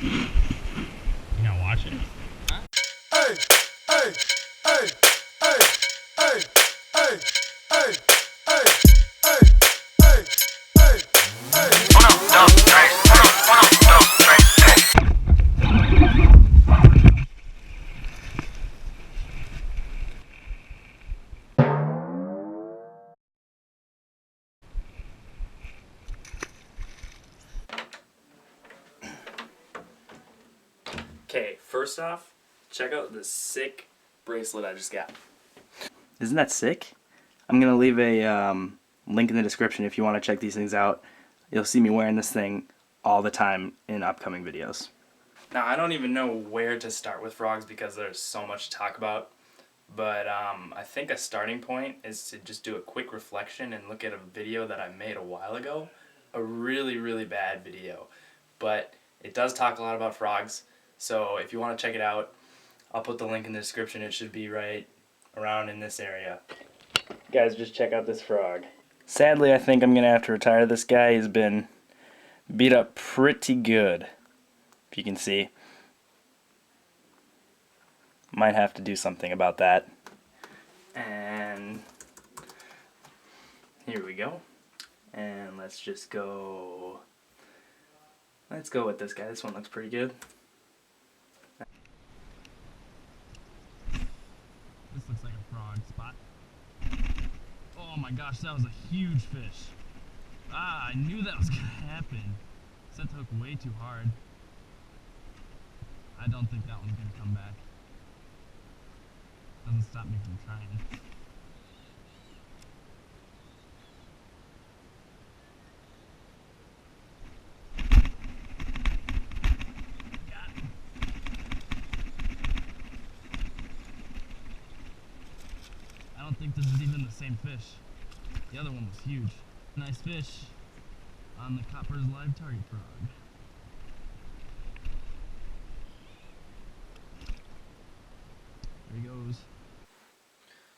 You not watching? Huh? Hey, hey, hey, hey, hey, hey, hey, hey, hey, hey, hey, hey. Uno, dos, tres. Uno, dos, tres. Okay, first off, check out this sick bracelet I just got. Isn't that sick? I'm going to leave a link in the description if you want to check these things out. You'll see me wearing this thing all the time in upcoming videos. Now, I don't even know where to start with frogs because there's so much to talk about, but I think a starting point is to just do a quick reflection and look at a video that I made a while ago. A really, really bad video, but it does talk a lot about frogs, so if you want to check it out, I'll put the link in the description. It should be right around in this area. Guys, just check out this frog. Sadly, I think I'm going to have to retire this guy. He's been beat up pretty good, if you can see. Might have to do something about that. And here we go. And let's just go. Let's go with this guy. This one looks pretty good. This looks like a frog spot. Oh my gosh, that was a huge fish. Ah, I knew that was gonna happen. Set the hook way too hard. I don't think that one's gonna come back. Doesn't stop me from trying. Got it. I don't think this is even the same fish. The other one was huge. Nice fish on the Copper's live target frog. There he goes.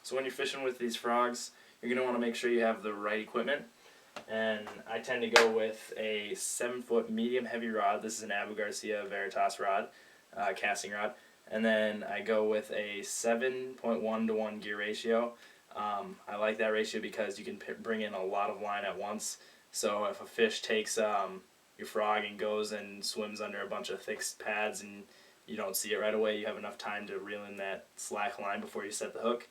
So when you're fishing with these frogs, you're going to want to make sure you have the right equipment. And I tend to go with a 7-foot medium heavy rod. This is an Abu Garcia Veritas rod, casting rod. And then I go with a 7.1 to 1 gear ratio. I like that ratio because you can bring in a lot of line at once. So if a fish takes your frog and goes and swims under a bunch of thick pads and you don't see it right away, you have enough time to reel in that slack line before you set the hook.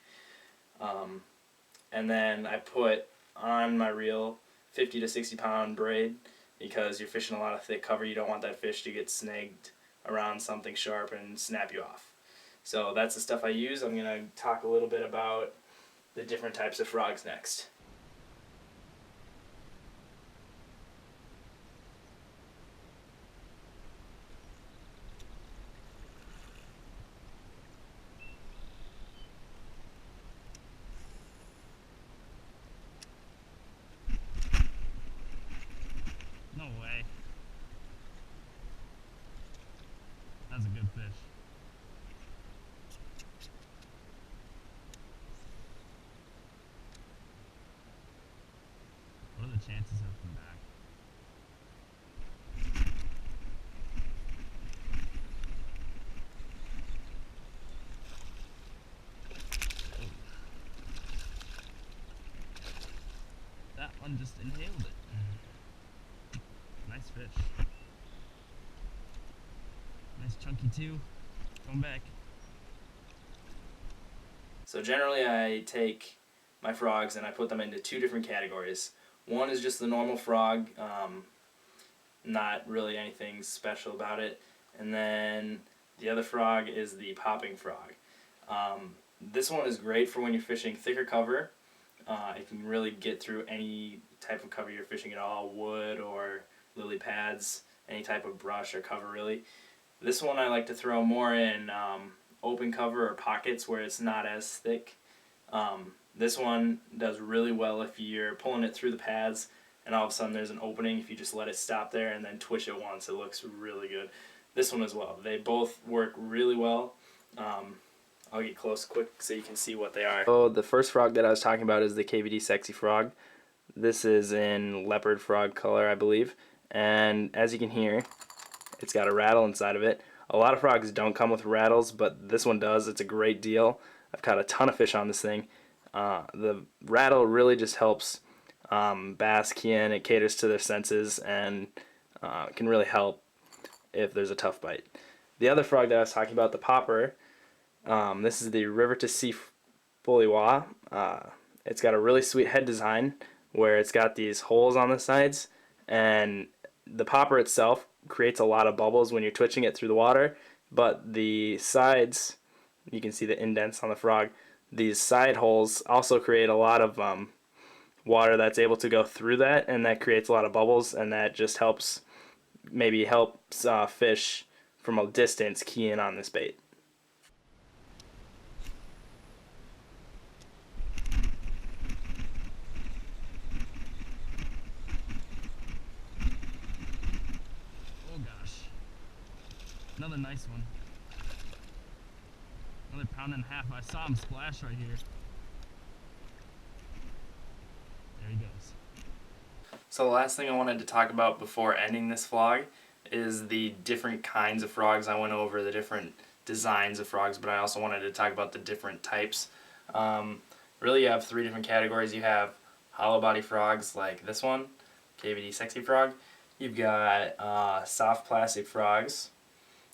And then I put on my reel 50 to 60 pound braid because you're fishing a lot of thick cover. You don't want that fish to get snagged around something sharp and snap you off. So that's the stuff I use. I'm going to talk a little bit about the different types of frogs next. No way. That's a good fish. What are the chances of him back? That one just inhaled it. Nice fish. Nice chunky too. Going back. So generally I take my frogs and I put them into two different categories. One is just the normal frog, not really anything special about it. And then the other frog is the popping frog. This one is great for when you're fishing thicker cover. It can really get through any type of cover you're fishing at all, wood or lily pads, any type of brush or cover really. This one I like to throw more in open cover or pockets where it's not as thick. This one does really well if you're pulling it through the pads and all of a sudden there's an opening. If you just let it stop there and then twitch it once, it looks really good. This one as well. They both work really well. I'll get close quick so you can see what they are. So the first frog that I was talking about is the KVD Sexy Frog. This is in leopard frog color, I believe. And as you can hear, It's got a rattle inside of it. A lot of frogs don't come with rattles, but this one does. It's a great deal. I've caught a ton of fish on this thing. The rattle really just helps bass key in. It caters to their senses and can really help if there's a tough bite. The other frog that I was talking about, the popper, this is the River to Sea Foliwa. It's got a really sweet head design where it's got these holes on the sides, and the popper itself creates a lot of bubbles when you're twitching it through the water, but the sides, you can see the indents on the frog, these side holes also create a lot of water that's able to go through that, and that creates a lot of bubbles, and that just helps fish from a distance key in on this bait. Oh gosh. Another nice one. Another pound and a half. I saw him splash right here. There he goes. So the last thing I wanted to talk about before ending this vlog is the different kinds of frogs. I went over the different designs of frogs, but I also wanted to talk about the different types. Really, you have three different categories. You have hollow body frogs like this one, KVD Sexy Frog. You've got soft plastic frogs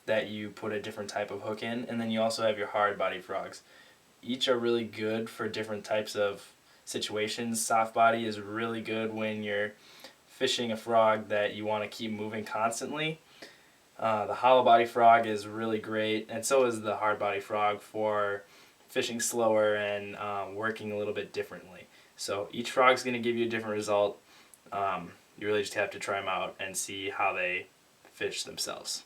that you put a different type of hook in, and then you also have your hard body frogs. Each are really good for different types of situations. Soft body is really good when you're fishing a frog that you want to keep moving constantly. The hollow body frog is really great, and so is the hard body frog for fishing slower and working a little bit differently. So each frog's going to give you a different result. You really just have to try them out and see how they fish themselves.